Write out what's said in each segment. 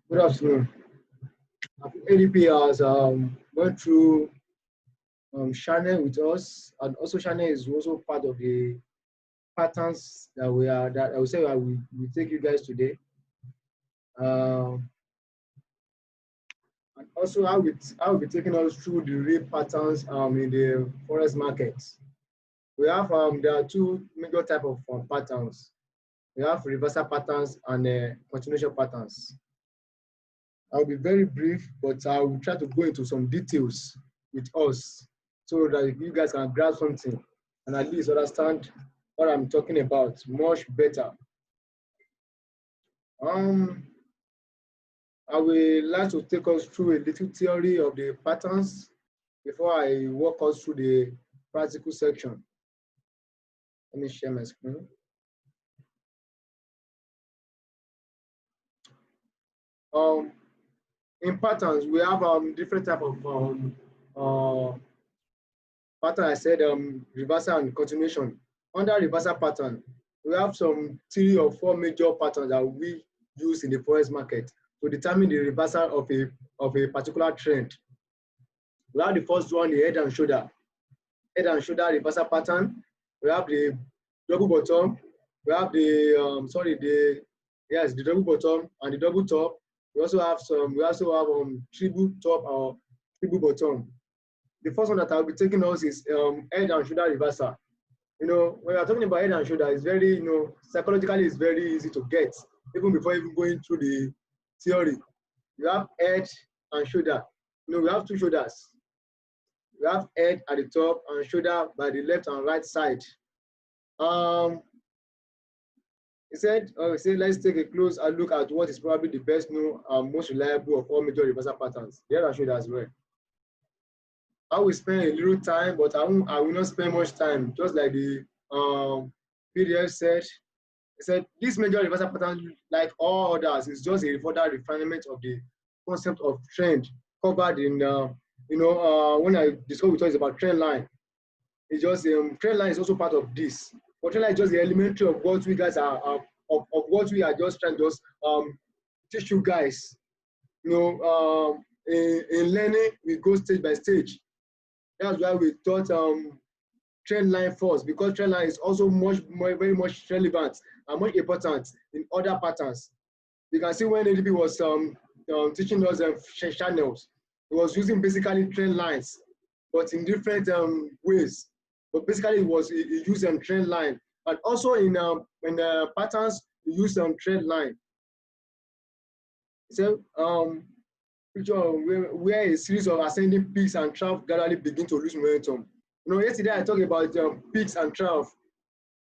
Good afternoon. I think ADP has went through Channel with us, and also Channel is also part of the patterns that I will say we take you guys today. Um, and also I will be taking us through the real patterns in the forex markets. We have there are two major type of patterns. We have reversal patterns and continuation patterns. I'll be very brief, but I will try to go into some details with us so that you guys can grasp something and at least understand what I'm talking about much better. Um, I will like to take us through a little theory of the patterns before I walk us through the practical section. Let me share my screen. In patterns, we have different type of uh, pattern. I said reversal and continuation. Under reversal pattern, we have some 3 or 4 major patterns that we use in the forex market to determine the reversal of a particular trend. We have the first one, the head and shoulder reversal pattern. We have the double bottom. We have the the double bottom and the double top. We also have triple top or triple bottom. The first one that I'll be taking us is head and shoulder reversal. You know, when we're talking about head and shoulder, it's very, psychologically it's very easy to get, even before even going through the theory. You have head and shoulder. We have 2 shoulders. We have head at the top and shoulder by the left and right side. He said, let's take a close look at what is probably the best known and most reliable of all major reversal patterns, the head and shoulder as well. I will spend a little time, but I will not spend much time. Just like the PDF said, he said this major reversal pattern, like all others, is just a further refinement of the concept of trend covered in when I discussed with us about trend line. It's just trend line is also part of this, but trend line is just the elementary of what we guys are of what we are just trying to just teach you guys. In learning we go stage by stage. That's why we thought trend line first, because trend line is also very much relevant and much important in other patterns. You can see when ADP was teaching us channels, it was using basically trend lines, but in different ways. But basically, it used trend line, and also in patterns, we use trend line. So where a series of ascending peaks and troughs gradually begin to lose momentum. Yesterday I talked about peaks and troughs.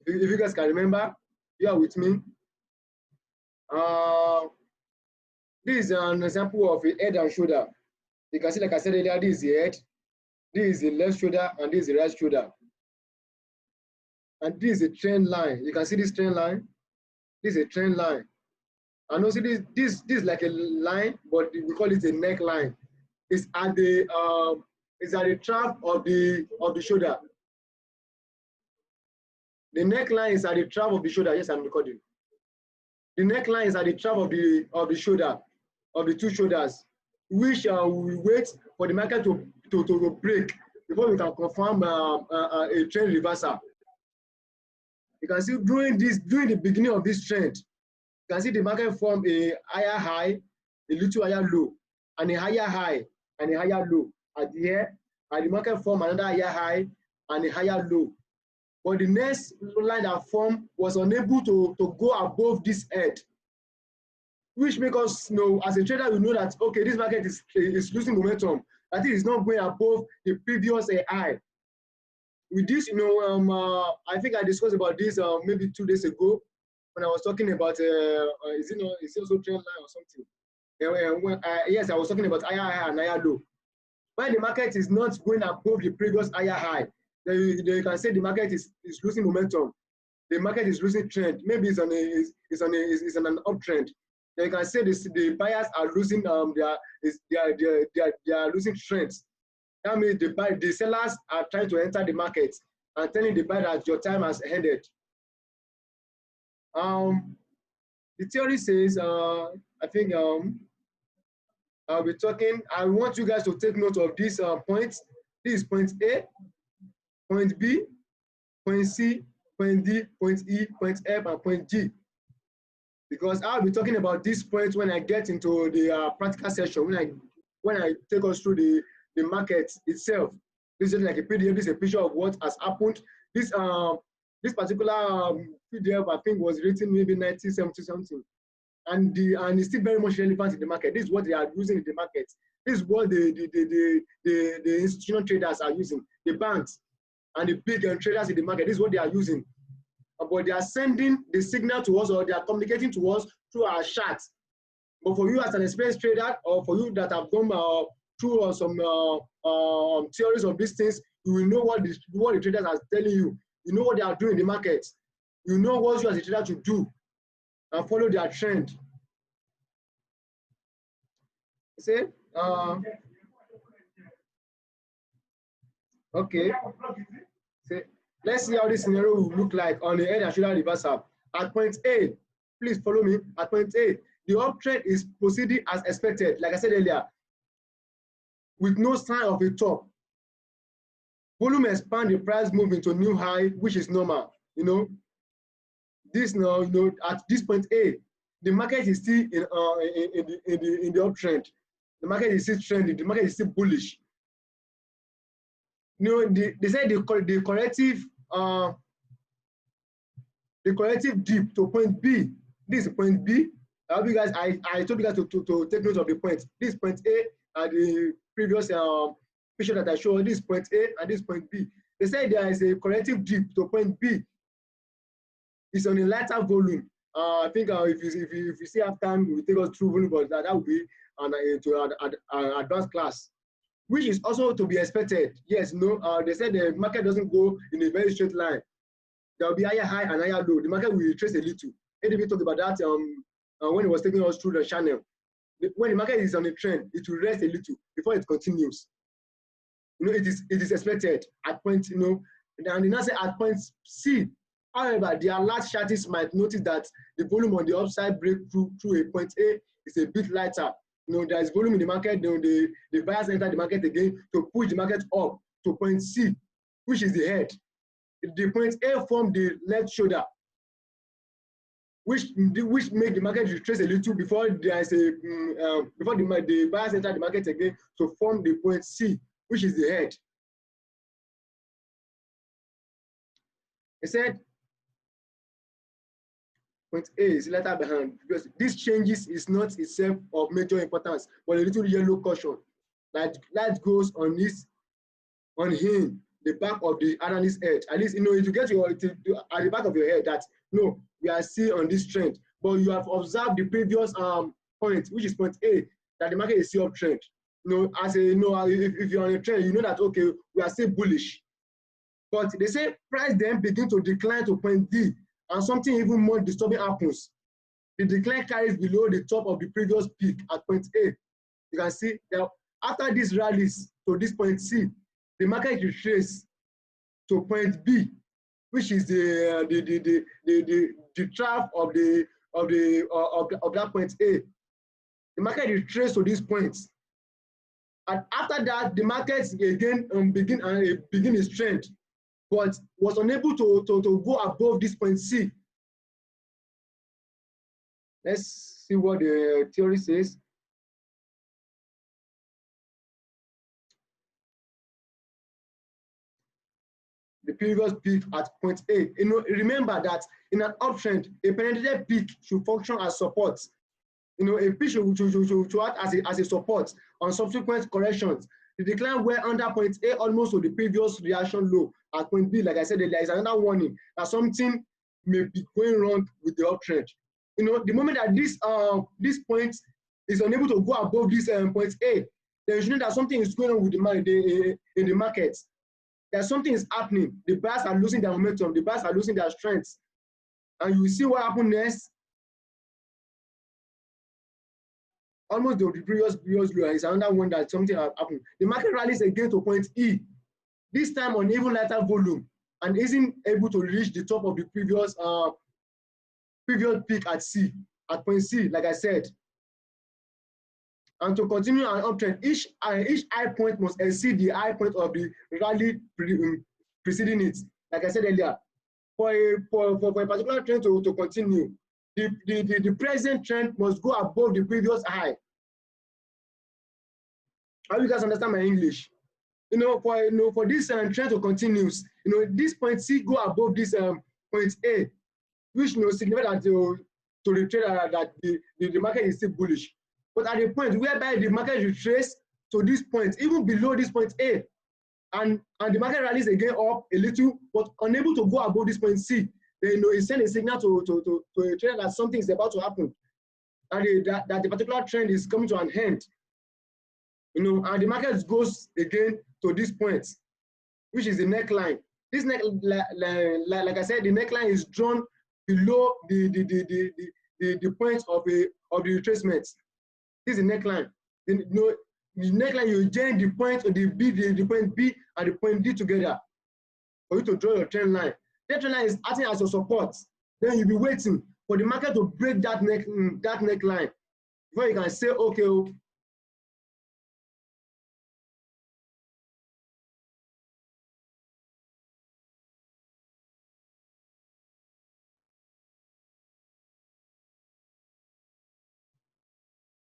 If you guys can remember, you are with me. This is an example of a head and shoulder. You can see, like I said earlier, this is the head, this is the left shoulder, and this is the right shoulder. And this is a trend line. You can see this trend line. This is a trend line. And also this is like a line, but we call it a neckline. It's at the trough of the shoulder. The neckline is at the trough of the shoulder. Yes, I'm recording. The neckline is at the trough of the shoulder, of the 2 shoulders, which we wait for the market to break before we can confirm a trend reversal. You can see during the beginning of this trend, you can see the market form a higher high, a little higher low, and a higher high and a higher low. At the here, and the market form another higher high and a higher low. But the next line that formed was unable to go above this head, which makes us know, as a trader, we know that okay, this market is losing momentum. That is not going above the previous high. With this, I think I discussed about this maybe 2 days ago when I was talking about is it also trend line or something? Yes, I was talking about higher high and higher low. When the market is not going above the previous higher high, then you can say the market is losing momentum. The market is losing trend. Maybe it's on an uptrend. Then you can say the buyers are losing they are losing strength. That means the sellers are trying to enter the market and telling the buyer that your time has ended. The theory says, I think I'll be talking. I want you guys to take note of these points. This is point A, point B, point C, point D, point E, point F, and point G. Because I'll be talking about these points when I get into the practical session, when I take us through the market itself. This is like a PDF. This is a picture of what has happened. This particular PDF, I think, was written maybe 1970 something, and it's still very much relevant in the market. This is what they are using in the market. This is what the institutional traders are using, the banks and the big traders in the market. This is what they are using. But they are sending the signal to us, or they are communicating to us through our chat. But for you as an experienced trader, or for you that have gone through some theories of these things, you will know what the traders are telling you. You know what they are doing in the market. You know what you as a trader to do and follow their trend. See? Okay. See? Let's see how this scenario will look like on the head and shoulder reversal. At point A, please follow me. At point A, the uptrend is proceeding as expected, like I said earlier, with no sign of a top. Volume expand, the price move into new high, which is normal. You know, this now, you know, at this point A, the market is still in the uptrend. The market is still trending. The market is still bullish. You know, they say the corrective dip to point B. This is point B. I told you guys to take note of the points. This point A and the previous picture that I showed. This point A and this point B. They say there is a corrective dip to point B. It's on a lighter volume. I think if you see have time, we will take us through volume, but that will be an advanced class, which is also to be expected. Yes, no. They said the market doesn't go in a very straight line. There will be higher high and higher low. The market will retrace a little. ADB talked about that when it was taking us through the channel. When the market is on a trend, it will rest a little before it continues. You know, it is expected at point, you know, and they now say at point C. However, the alert chartists might notice that the volume on the upside breakthrough through a point A is a bit lighter. You know, there is volume in the market. You know, the buyers enter the market again to push the market up to point C, which is the head. The point A formed the left shoulder, which make the market retrace a little before there is before the buyers enter the market again to form the point C, which is the head. He said point A is later behind because these changes is not itself of major importance, but a little yellow caution that goes on him, the back of the analyst head. At least, you know, to get at the back of your head that no, we are still on this trend, but you have observed the previous point, which is point A, that the market is still uptrend. You know, as a, you know, if you're on a trend, you know that okay, we are still bullish. But they say price then begin to decline to point D, and something even more disturbing happens. The decline carries below the top of the previous peak at point A. You can see that after these rallies to this point C, the market retraces to point B, which is the trough of that point A. The market retraces to these points, and after that, the market again begin its trend, but was unable to go above this point C. Let's see what the theory says. The previous peak at point A. You know, remember that in an uptrend, a penetrated peak should function as support. You know, a peak should act as a support on subsequent corrections. The decline were under point A almost to the previous reaction low at point B. Like I said, there is another warning that something may be going wrong with the uptrend. You know, the moment that this point is unable to go above this point A, then you know that something is going on with in the market. That something is happening. The buyers are losing their momentum. The buyers are losing their strength. And you will see what happened next. Almost the previous low is another one that something happened. The market rallies again to point E, this time on even lighter volume, and isn't able to reach the top of the previous peak at C, at point C, like I said. And to continue an uptrend, each high point must exceed the high point of the rally preceding it. Like I said earlier, for a particular trend to continue, the present trend must go above the previous high. How you guys understand my English? For this trend to continue, this point C go above this point A, which signifies that to the trader that the market is still bullish. But at the point whereby the market retraces to this point, even below this point A, and the market rallies again up a little, but unable to go above this point C, then it sends a signal to a trader that something is about to happen, and that the particular trend is coming to an end. And the market goes again to this point, which is the neckline. This neckline, like I said, the neckline is drawn below the point of the retracement. This is the neckline. The neckline, you join the point of the point B and the point D together for you to draw your trend line. That trend line is acting as your support. Then you'll be waiting for the market to break that neckline before you can say, okay.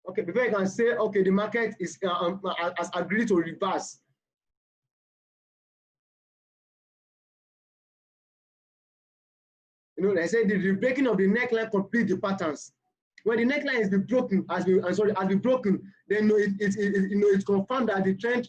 Okay, before you can say, okay, the market has agreed to reverse. I said the breaking of the neckline complete the patterns. When the neckline has been broken, then it's confirmed that the trend.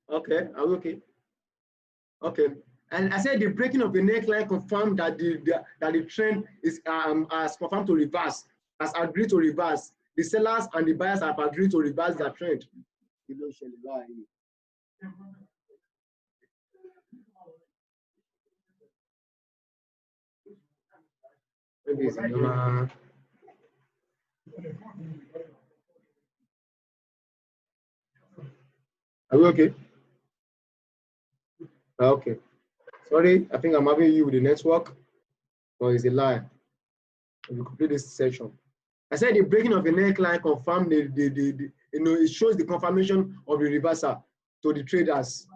Okay, are we okay? Okay. And I said the breaking of the neckline confirmed that the trend is has confirmed to reverse, has agreed to reverse. The sellers and the buyers have agreed to reverse their trend. Maybe it's normal. Are we okay? Okay. Sorry, I think I'm having you with the network, or it's a lie. We complete this session. I said the breaking of the neckline confirmed it shows the confirmation of the reversal to the traders.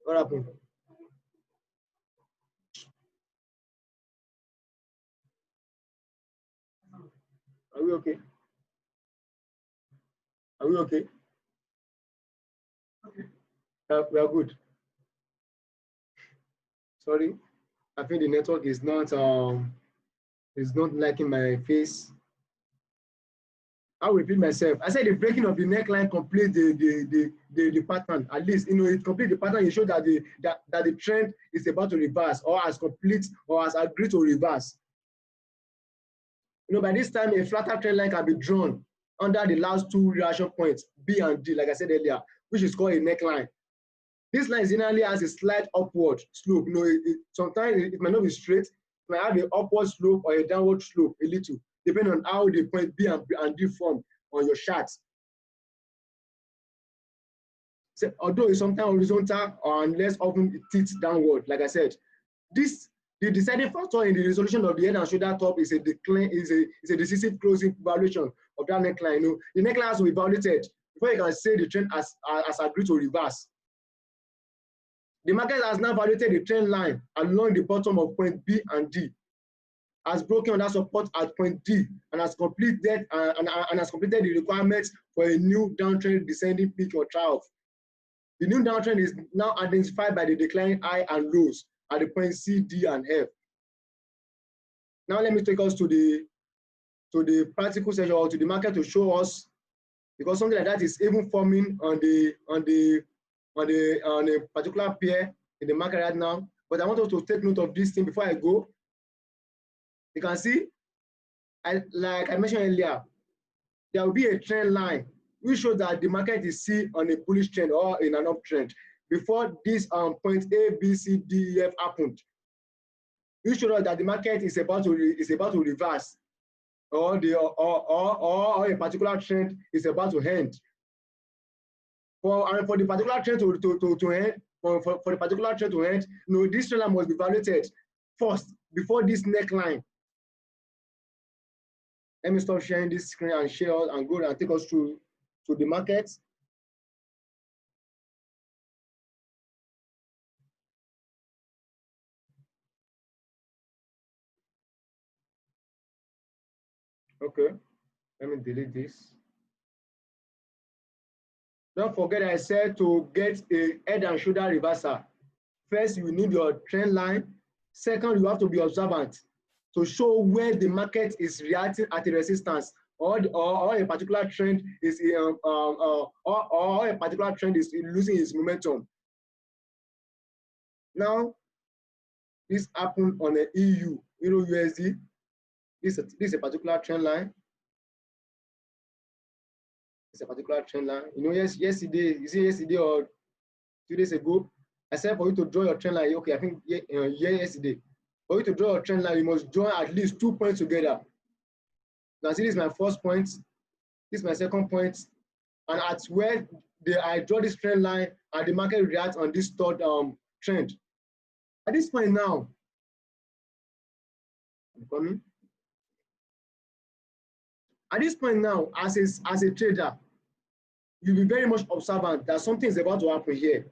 What happened? Are we okay? Are we okay? We are good. Sorry, I think the network is not liking my face. I'll repeat myself. I said the breaking of the neckline complete the pattern. At least it complete the pattern. You show that the trend is about to reverse or has complete or has agreed to reverse. By this time a flatter trend line can be drawn under the last two reaction points B and D, like I said earlier, which is called a neckline. This line generally has a slight upward slope. Sometimes it might not be straight. It might have an upward slope or a downward slope a little, depending on how the point B and D form on your charts. So, although it's sometimes horizontal or less often it tilts downward, like I said, the deciding factor in the resolution of the head and shoulder top is a decisive closing valuation of that neckline. The neckline has to be validated before you can say the trend has agreed to reverse. The market has now validated the trend line along the bottom of point B and D, has broken on that support at point D, and has completed the requirements for a new downtrend descending peak or trough. The new downtrend is now identified by the declining high and lows at the point C, D, and F. Now let me take us to the practical session or to the market to show us, because something like that is even forming on a particular pair in the market right now. But I want us to take note of this thing before I go. You can see, like I mentioned earlier, there will be a trend line which shows that the market is still on a bullish trend or in an uptrend before this point A, B, C, D, E, F happened. which shows us that the market is about to reverse, or a particular trend is about to end. For the particular trend to end, for the particular trend to end, this trend line must be evaluated first before this neckline. Let me stop sharing this screen and share and go and take us through to the market. Okay, let me delete this. Don't forget I said to get a head and shoulder reversal. First, you need your trend line. Second, you have to be observant to show where the market is reacting at a resistance, or a particular trend is or a particular trend is losing its momentum. Now, this happened on the EU, Euro USD. This is a particular trend line. It's a particular trend line. Yesterday, you see yesterday or 2 days ago, I said for you to draw your trend line. Okay, I think yesterday. For you to draw your trend line, you must join at least 2 points together. Now, see, this is my first point. This is my second point. And at where I draw this trend line, and the market reacts on this third trend. At this point now, at this point now, as a trader, you'll be very much observant that something is about to happen here.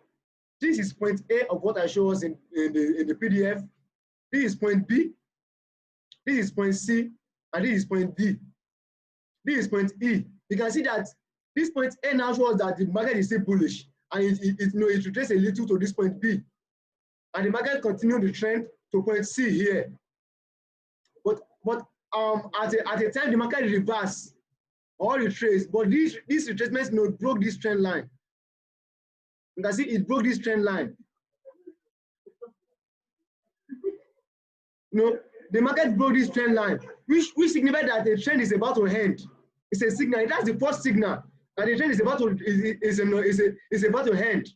This is point A of what I show us in the PDF. This is point B. This is point C, and this is point D. This is point E. You can see that this point A now shows that the market is still bullish, and it retraces a little to this point B, and the market continued the trend to point C here. But at a time the market reverse or retrace, but these retracements broke this trend line. You can see it broke this trend line. The market broke this trend line, which signifies that the trend is about to end. It's a signal. That's the first signal that the trend is about to end.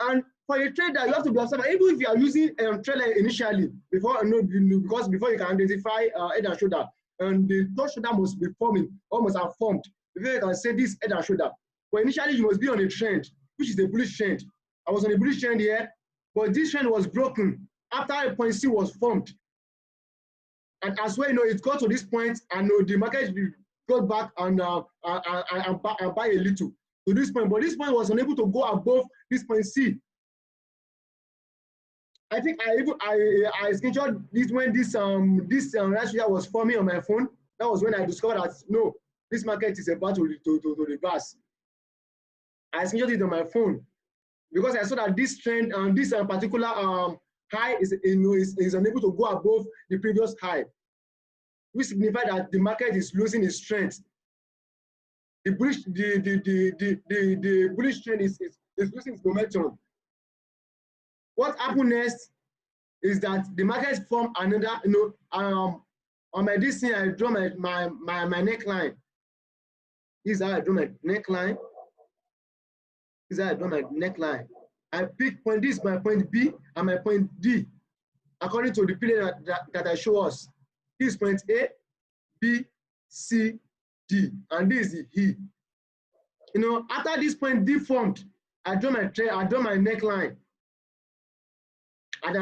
And for a trader, you have to be observant. Even if you are using trend line initially, because before you can identify head and shoulder, and the third shoulder must be forming, or must have formed before you can say this head and shoulder. But initially, you must be on a trend, which is a bullish trend. I was on a bullish trend here, but this trend was broken after a point C was formed. And as well, it got to this point, and the market got back and buy a little to this point. But this point was unable to go above this point C. I think I screenshot this when this right was forming on my phone. That was when I discovered that no, this market is about to reverse. I screenshot it on my phone because I saw that this trend and this particular high is unable to go above the previous high, which signifies that the market is losing its strength. The bullish trend is losing its momentum. What happened next is that the market formed another, on my this thing, I draw my neckline. This is how I draw my neckline. This is how I draw my neckline. I pick point, this is my point B and my point D, according to the period that I show us. This is point A, B, C, D, and this is the E. After this point D formed, I draw my neckline. And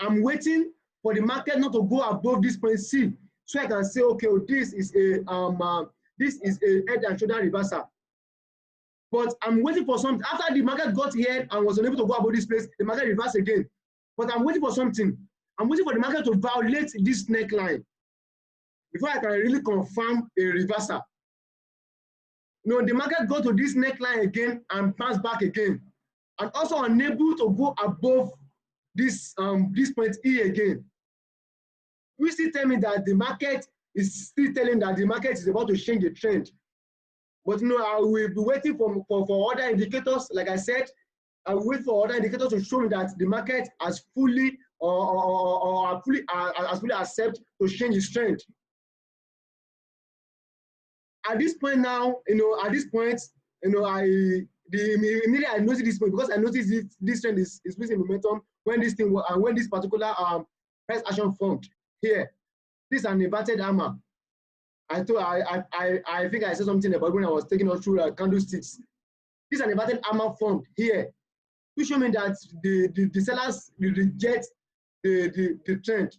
I'm waiting for the market not to go above this point C, so I can say, okay, this is a head and shoulder reversal. But I'm waiting for something. After the market got here and was unable to go above this place, the market reversed again. But I'm waiting for something. I'm waiting for the market to violate this neckline before I can really confirm a reversal. The market got to this neckline again and bounced back again, and also unable to go above this point E again. We still tell me that the market is still telling that the market is about to change the trend. But I will be waiting for other indicators. Like I said, I will wait for other indicators to show me that the market has fully accept to change its trend. At this point now, immediately I noticed this point, because I noticed this trend is losing momentum when this thing and when this particular price action formed here. This is an inverted hammer. I think I said something about when I was taking us through candlesticks. This is an inverted hammer formed here. To show me that the sellers reject the trend.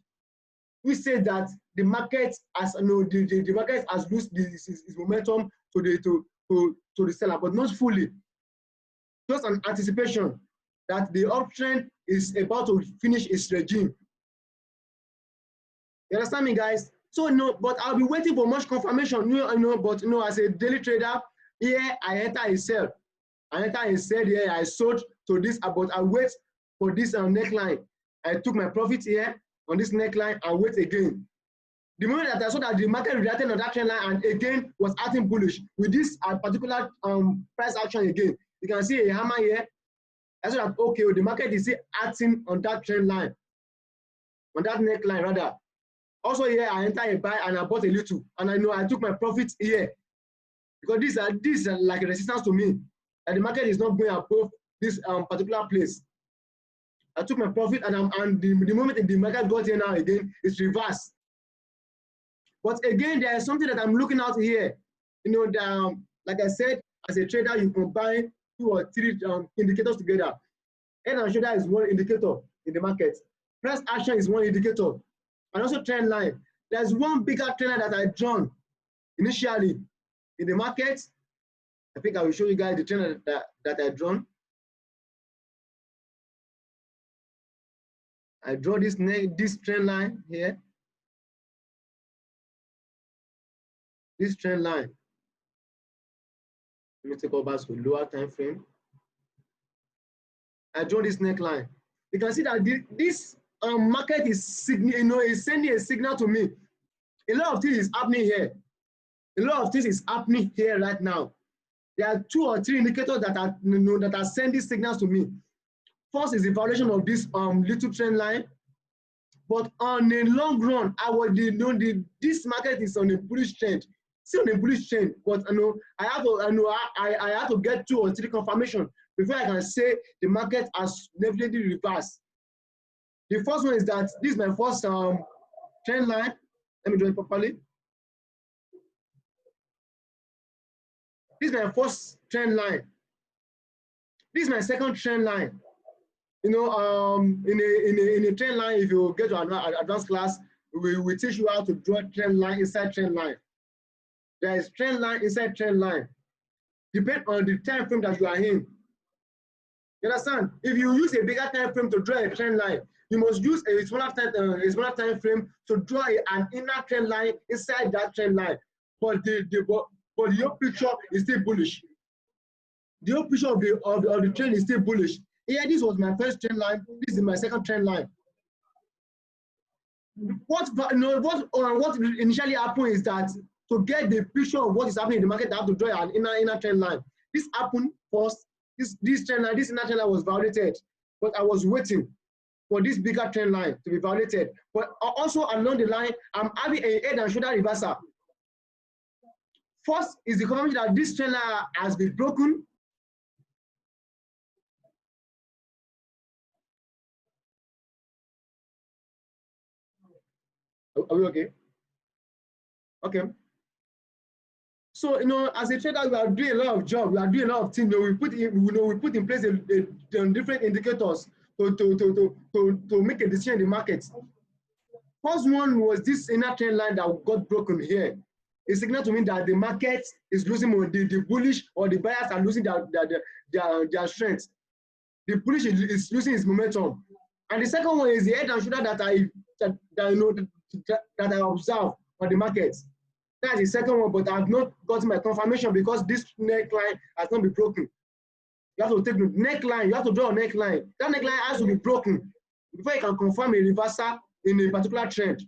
We say that the market has the market has lost its momentum to the seller, but not fully. Just an anticipation that the uptrend is about to finish its regime. You understand me, guys? So no, but I'll be waiting for much confirmation. But as a daily trader, here I enter a sell. I enter a sell here. I sold to this, but I wait for this neckline. I took my profit here on this neckline and wait again. The moment that I saw that the market reacted on that trend line and again was acting bullish with this particular price action again, you can see a hammer here. I saw that okay, the market is still acting on that trend line, on that neckline rather. Also here, I enter a buy and I bought a little, and I know I took my profit here because this is like a resistance to me, and the market is not going above this particular place. I took my profit, and the moment the market got here now again, it's reversed. But again, there is something that I'm looking out here. Like I said, as a trader, you combine 2 or 3 indicators together. Head and shoulder is one indicator in the market. Price action is one indicator. And also trend line. There's one bigger trend line that I drawn initially in the market. I think I will show you guys the trend that I drawn. I draw this trend line here. This trend line. Let me take over to lower time frame. I draw this neckline. You can see that this market is sending a signal to me. A lot of things is happening here. A lot of things is happening here right now. There are 2 or 3 indicators that are sending signals to me. First is the violation of this little trend line. But on a long run, this market is on a bullish trend. Still on a bullish trend, but I have to get 2 or 3 confirmation before I can say the market has definitely reversed. The first one is that this is my first trend line. Let me draw it properly. This is my first trend line. This is my second trend line. In a trend line, if you get to an advanced class, we teach you how to draw a trend line inside trend line. There is trend line inside trend line. Depend on the time frame that you are in. You understand? If you use a bigger time frame to draw a trend line, you must use a smaller time frame to draw an inner trend line inside that trend line. But the whole picture is still bullish. The whole picture of the trend is still bullish. Here, this was my first trend line. This is my second trend line. What initially happened is that to get the picture of what is happening in the market, I have to draw an inner trend line. This happened first. This trend line, this inner trend line was validated, but I was waiting for this bigger trend line to be validated. But also along the line, I'm having a head and shoulder reversal. First is the confirmation that this trend line has been broken. Are we okay? Okay. So as a trader, we are doing a lot of job. We are doing a lot of things. We put in place different indicators to make a decision in the market. First one was this inner trend line that got broken here. It signaled to me that the market is losing more. The bullish or the buyers are losing their strength. The bullish is losing its momentum. And the second one is the head and shoulder that I observe on the market. That's the second one, but I've not gotten my confirmation because this neckline has not been broken. You have to take the neckline, you have to draw a neckline. That neckline has to be broken before you can confirm a reversal in a particular trend.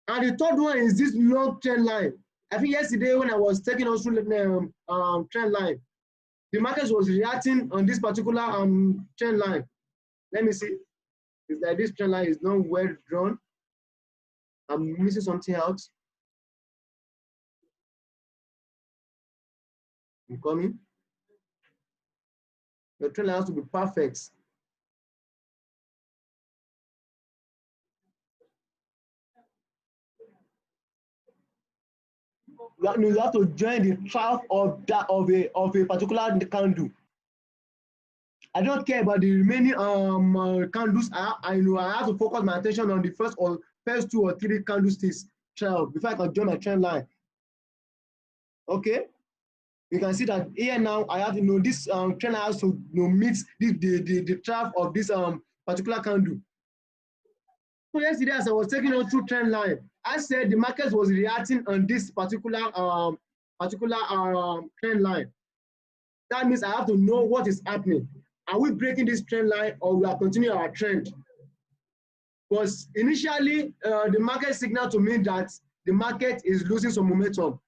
And the third one is this long trend line. I think yesterday when I was taking us through the trend line, the market was reacting on this particular trend line. Let me see. It's like this trend line is not well drawn. I'm missing something out. I'm coming. The trend line has to be perfect. you have to join the trough of that of a particular candle. I don't care about the remaining candles. I know I have to focus my attention on the first 2 or 3 candlesticks trail before I can join my trend line. Okay, you can see that here now I have to know this trend line has to meet the trough of this particular candle. So yesterday, as I was taking on through trend line, I said the market was reacting on this particular trend line. That means I have to know what is happening. Are we breaking this trend line or we are continuing our trend? Because initially, the market signaled to me that the market is losing some momentum.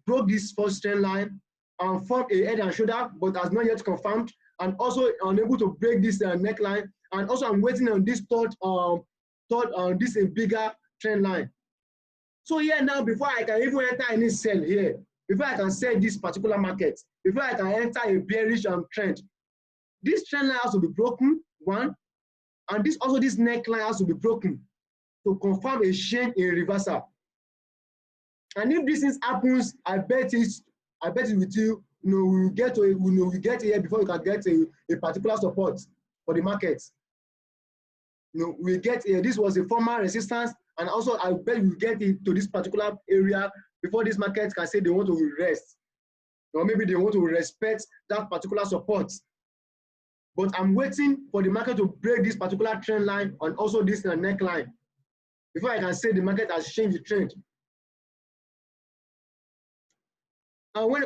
Broke this first trend line and formed a head and shoulder, but has not yet confirmed, and also unable to break this neckline. And also, I'm waiting on this third this a bigger trend line. So here now, before I can even enter any sell here, before I can sell this particular market, before I can enter a bearish trend, this trend line has to be broken, one, and this neckline has to be broken to confirm a change in reversal. And if this thing happens, I bet it with you, we get here before we can get a particular support for the market. We get here. This was a former resistance, and also I bet we get into this particular area before this market can say they want to rest, or maybe they want to respect that particular support. But I'm waiting for the market to break this particular trend line and also this neckline before I can say the market has changed the trend. And when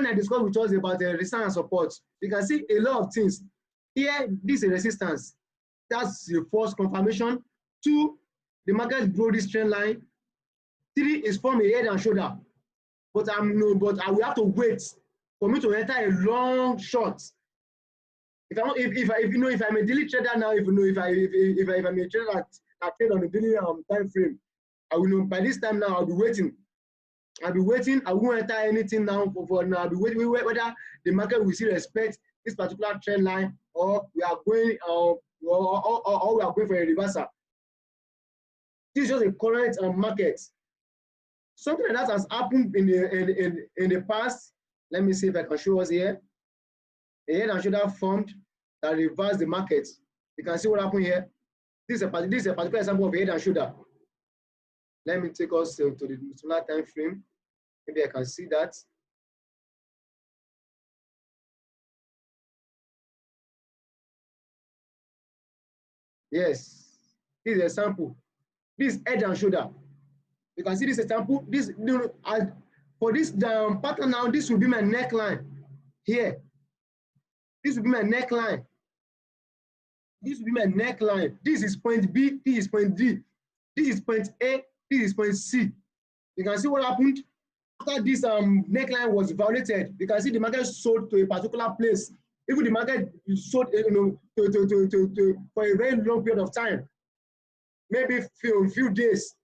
I discuss with us about the resistance and support, you can see a lot of things. Here, this is a resistance. That's the first confirmation. 2, the market broke this trend line. 3 is from a head and shoulder. But I will have to wait for me to enter a long short. If I'm a daily trader now, if I'm a trader that trade on a daily time frame, I will know by this time now I'll be waiting. I won't enter anything now for now. I'll be waiting whether the market will still respect this particular trend line, or we are going or we are going for a reversal. This is just a current market. Something like that has happened in the past. Let me see if I can show us here. A head and shoulder formed that reversed the market. You can see what happened here. This is a particular example of a head and shoulder. Let me take us to the smaller time frame. Maybe I can see that. Yes, this is a sample. This is head and shoulder. You can see this example. For this pattern now, this will be my neckline here. This will be my neckline. This will be my neckline. This is point B, this is point D. This is point A, this is point C. You can see what happened after this neckline was violated. You can see the market sold to a particular place. Even the market sold for a very long period of time, maybe few days.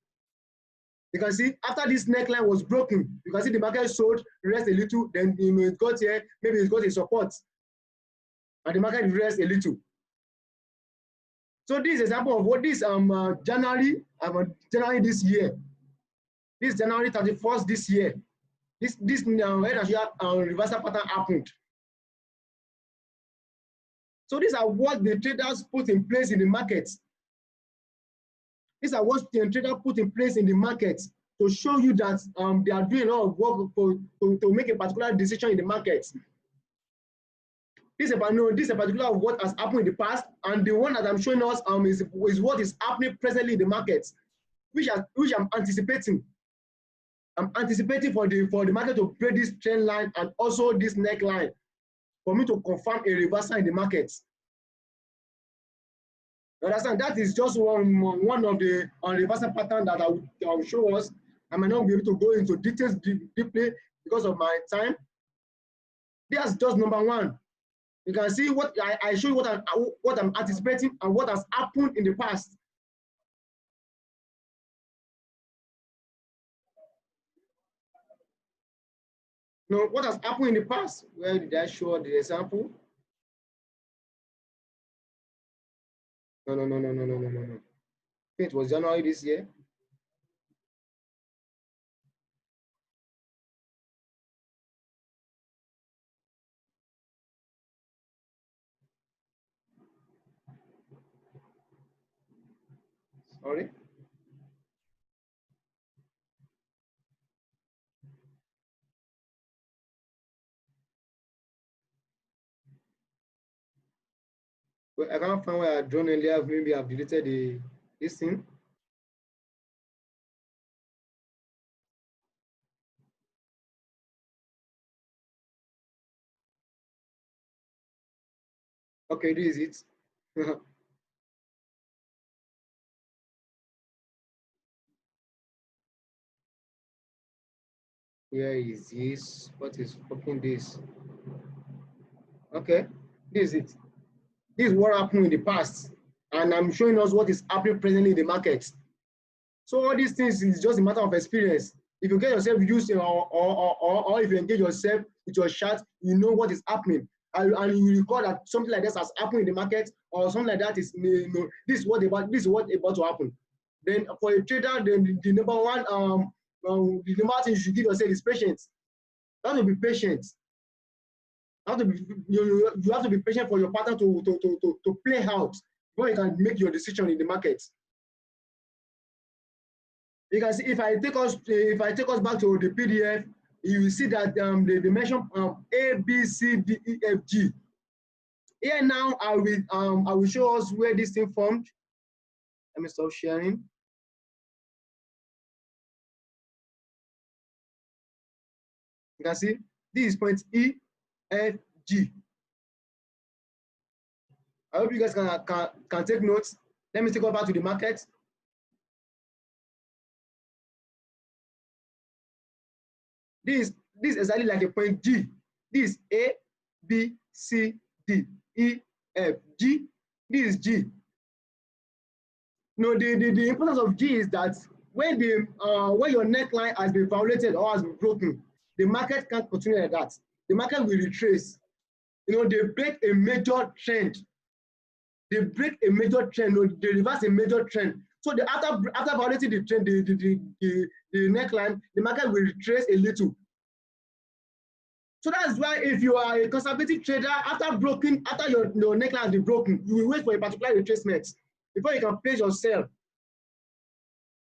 You can see after this neckline was broken, you can see the market sold, rest a little, then it got here, maybe it got a support, and the market rest a little. So this is an example of what this January this year, this January 31st this year, this reversal pattern happened. So these are what the traders put in place in the market. These are what the traders put in place in the market to show you that they are doing a lot of work to make a particular decision in the market. This is a particular of what has happened in the past, and the one that I'm showing us is what is happening presently in the market, which I'm anticipating. I'm anticipating for the market to break this trend line and also this neckline for me to confirm a reversal in the market. You understand? That is just one of the reversal pattern that I will show us. I might not be able to go into details deeply because of my time. That's just number one. You can see what I show you what I'm anticipating and what has happened in the past. Now, what has happened in the past? Where did I show the example? No. It was January this year. Sorry. Well, I can't find where I drawn earlier. Maybe I've deleted this thing. Okay, this is it. Where is this? What is fucking this? Okay, this is it. This is what happened in the past, and I'm showing us what is happening presently in the market. So all these things is just a matter of experience. If you get yourself used or if you engage yourself with your chart, you know what is happening. And you record that something like this has happened in the market or something like that is, you know, this is what about to happen. Then for a trader, then the number one the number one thing you should give yourself is patience. You have to be patient. You have to be patient for your partner to play out before you can make your decision in the market. You can see if I take us back to the PDF, you will see that they mention A, B, C, D, E, F, G. Here now I will show us where this thing formed. Let me stop sharing. You can see this is point E, F, G. I hope you guys can take notes. Let me take us back to the market. This is exactly like a point G. This is A, B, C, D, E, F, G. This is G. No, the importance of G is that when your neckline has been violated or has been broken, the market can't continue like that. The market will retrace. You know, they break a major trend. They break a major trend. No, they reverse a major trend. So after violating the trend, the neckline, the market will retrace a little. So that's why if you are a conservative trader, after your neckline has been broken, you will wait for a particular retracement before you can place your sell.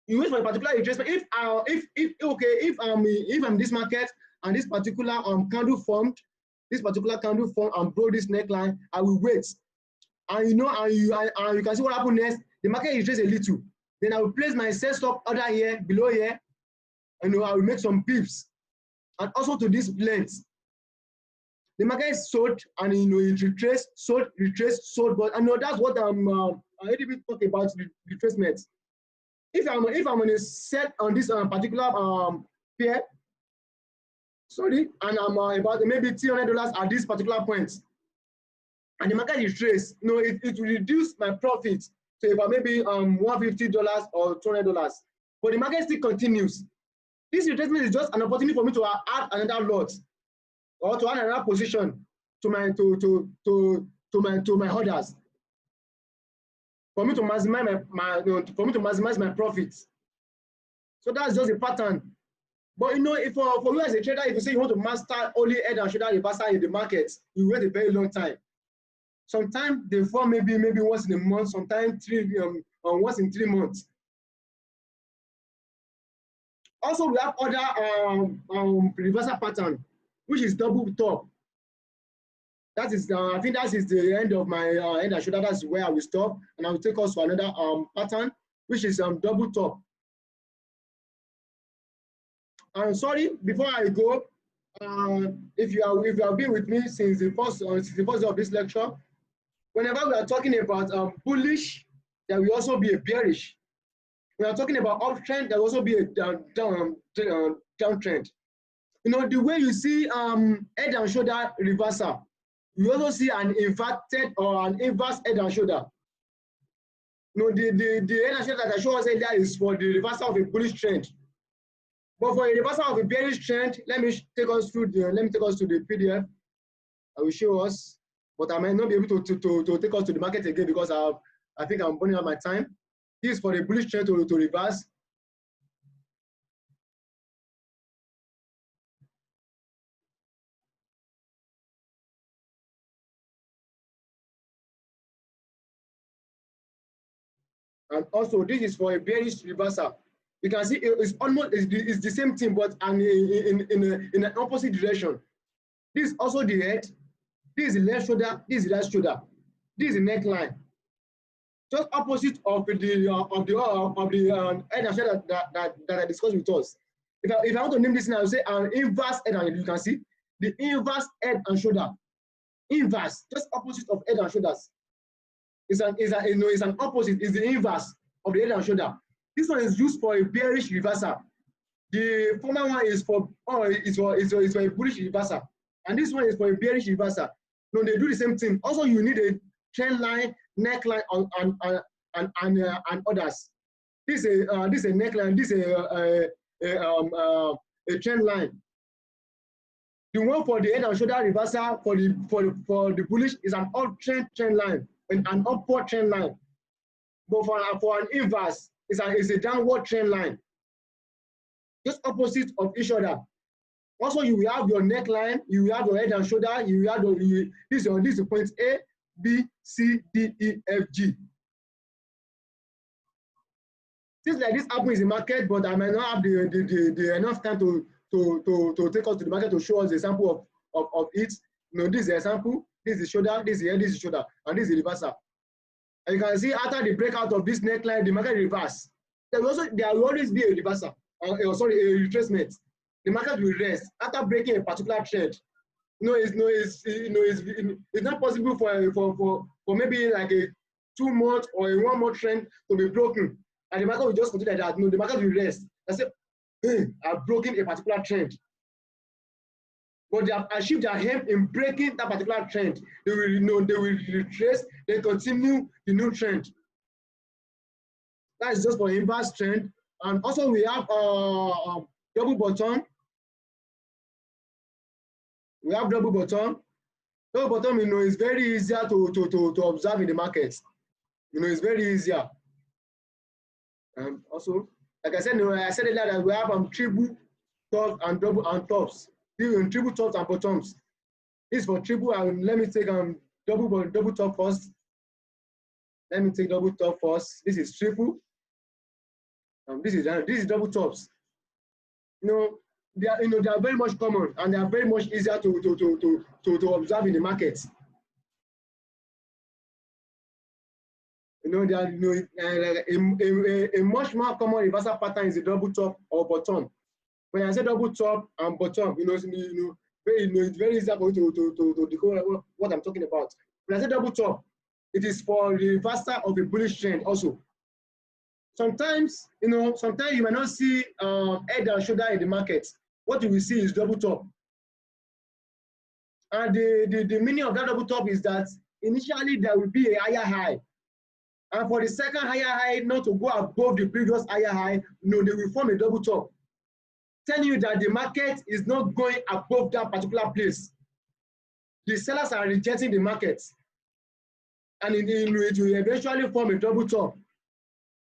You wait for a particular retracement. If I'm this market and this particular candle formed, and broke this neckline, I will wait. And you know, and you can see what happened next. The market retrace a little. Then I will place my sell stop order here, below here, and I will make some pips. And also to this length. The market is sold and it retraced, sold, retraced, sold, but I know that's what I'm already been talking about retracement. If I'm on a set on this particular pair, sorry, and I'm about maybe $300 at this particular point, and the market retrace, it will reduce my profit to about maybe $150 or $200, but the market still continues. This retracement is just an opportunity for me to add another lot or to add another position to my orders, for me to maximize my profits. So that's just a pattern. But if for you as a trader, if you say you want to master only head and shoulder reversal in the market, you wait a very long time. Sometimes they form maybe once in a month, sometimes once in 3 months. Also, we have other reversal pattern, which is double top. That is, I think that is the end of my head and shoulder. That's where I will stop, and I will take us to another pattern, which is double top. I'm sorry, before I go, if you have been with me since the first day of this lecture, whenever we are talking about bullish, there will also be a bearish. We are talking about uptrend, there will also be a downtrend. The way you see head and shoulder reversal, you also see an inverted or an inverse head and shoulder. The head and shoulder that I showed us earlier is for the reversal of a bullish trend. But for a reversal of a bearish trend, let me take us to the PDF. I will show us, but I might not be able to take us to the market again because I think I'm burning out my time. This is for the bullish trend to reverse. And also, this is for a bearish reversal. You can see it's almost it's the same thing, but in an opposite direction. This is also the head. This is the left shoulder. This is the right shoulder. This is the neckline. Just opposite of the head and shoulder that I discussed with us. If I want to name this now, I will say an inverse head and you can see the inverse head and shoulder. Inverse, just opposite of head and shoulders. It's an opposite, it's the inverse of the head and shoulder. This one is used for a bearish reversal. The former one is for a bullish reversal. And this one is for a bearish reversal. No, they do the same thing. Also, you need a trend line, neckline, and others. This is a neckline, this is a trend line. The one for the head and shoulder reversal for the bullish is an uptrend trend line and an upward trend line. But for an inverse, it's a downward trend line. Just opposite of each other. Also, you will have your neckline, you will have your head and shoulder, you will have this is point A, B, C, D, E, F, G. Things like this happen in the market, but I might not have the enough time to take us to the market to show us the example of it. You know, this is the example, this is the shoulder, this is the head, this is the shoulder, and this is the reversal. And you can see after the breakout of this neckline, the market reverse. There will always be a reversal, a retracement. The market will rest after breaking a particular trend. It's not possible for maybe like a 2 month or a 1 month trend to be broken, and the market will just continue like that. No, the market will rest. I say, hey, I've broken a particular trend, but they have achieved their aim in breaking that particular trend. They will retrace, they continue the new trend. That is just for inverse trend. And also we have double bottom. We have double bottom. Double bottom, is very easier to observe in the market. It's very easier. And also, like I said earlier that we have triple tops and double and tops. Triple tops and bottoms. This is for triple, and let me take double top first. Let me take double top first. This is triple. This is double tops. They are very much common, and they are very much easier to observe in the market. They are, a much more common reversal pattern is a double top or bottom. When I say double top and bottom, it's very easy for you to decode what I'm talking about. When I say double top, it is for reversal of a bullish trend also. Sometimes you might not see head and shoulder in the market. What you will see is double top. And the meaning of that double top is that initially there will be a higher high. And for the second higher high not to go above the previous higher high, they will form a double top, telling you that the market is not going above that particular place. The sellers are rejecting the market, and it will eventually form a double top.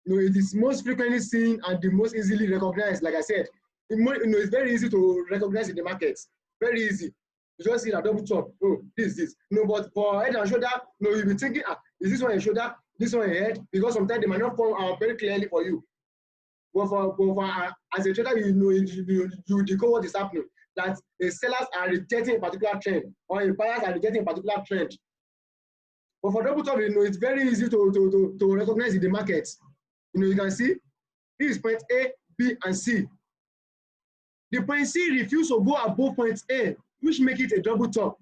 It is most frequently seen and the most easily recognized. Like I said, it's very easy to recognize in the market. Very easy. You just see a double top. Oh, this. But for head and shoulder, you'll be thinking, is this one a shoulder? This one a head? Because sometimes they might not form very clearly for you. But for as a trader, you decode what is happening. That the sellers are rejecting a particular trend, or the buyers are rejecting a particular trend. But for double top, it's very easy to recognize in the market. You can see this is point A, B, and C. The point C refuses to go above point A, which makes it a double top,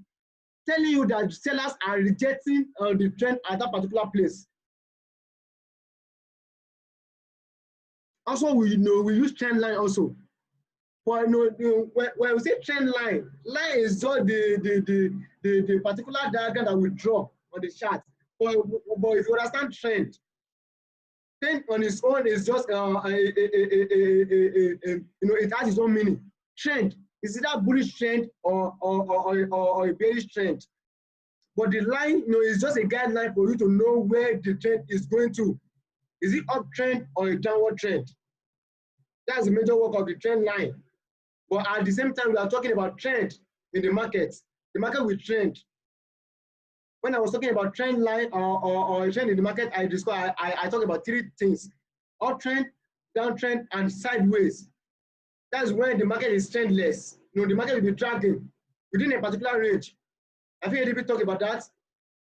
telling you that sellers are rejecting the trend at that particular place. Also, we use trend line also. When we say trend line is just the particular diagram that we draw on the chart. But if you understand trend on its own is just it has its own meaning. Trend is either bullish trend or a bearish trend. But the line, is just a guideline for you to know where the trend is going to. Is it uptrend or a downward trend? That's the major work of the trend line. But at the same time, we are talking about trend in the market. The market will trend. when I was talking about trend line or a trend in the market, I talked about three things: uptrend, downtrend, and sideways. That's when the market is trendless. The market will be dragging within a particular range. I think we talk about that.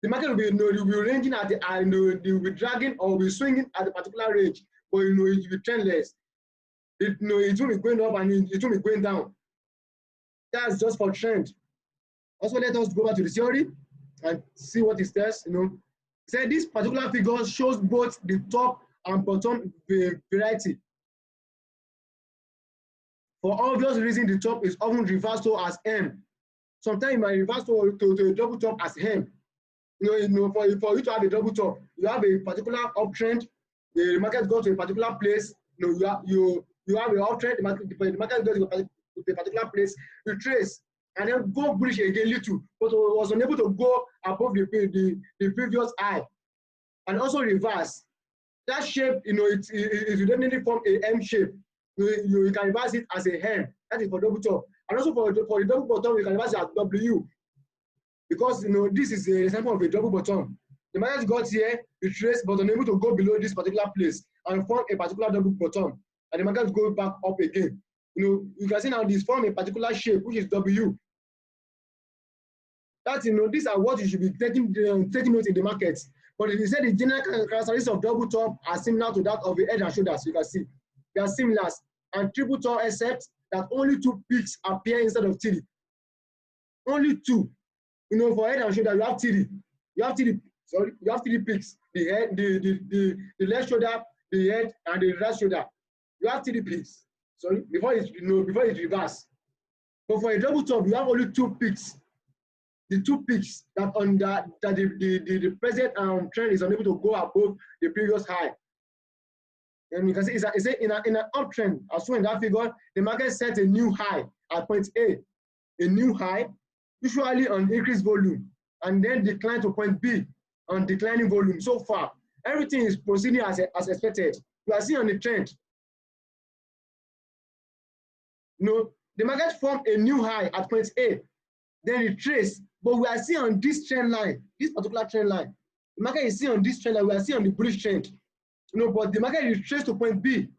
The market will be, will be ranging at will be dragging or will be swinging at a particular range, but it will be trendless. It won't be going up and it won't be going down. That's just for trend. Also, let us go back to the theory and see what it says. Say this particular figure shows both the top and bottom variety. For obvious reason, the top is often reversed to as M. Sometimes it might reverse to a double top as M. For you to have a double top, you have a particular uptrend. The market goes to a particular place. You have an uptrend. The market goes to a particular place. You trace and then go bullish again little, but was unable to go above the previous high, and also reverse. That shape, it will definitely form a M shape. You can reverse it as a M. That is for double top. And also for the double bottom, you can reverse it as W. Because this is an example of a double bottom. The market got here, it traced, but unable to go below this particular place and form a particular double bottom. And the market goes back up again. You can see now this form a particular shape, which is W. That these are what you should be taking note in the market. But if you say the general characteristics of double top are similar to that of the head and shoulders, you can see they are similar. And triple top, except that only 2 peaks appear instead of 3. Only 2. For head and shoulder, you have 3. You have 3. Sorry, you have 3 peaks: the head, the left shoulder, the head, and the right shoulder. You have 3 peaks. Sorry, before it reverse. But for a double top, you have only 2 peaks. The 2 peaks that the present trend is unable to go above the previous high. And you can see it's in an uptrend. As shown in that figure, the market set a new high at point A, a new high, usually on increased volume, and then decline to point B on declining volume. So far, everything is proceeding as expected. You are seeing on the trend. The market formed a new high at point A, then retrace. But we are seeing on this trend line, this particular trend line, the market is seeing on this trend line, we are seeing on the bullish trend. But the market retraced to point B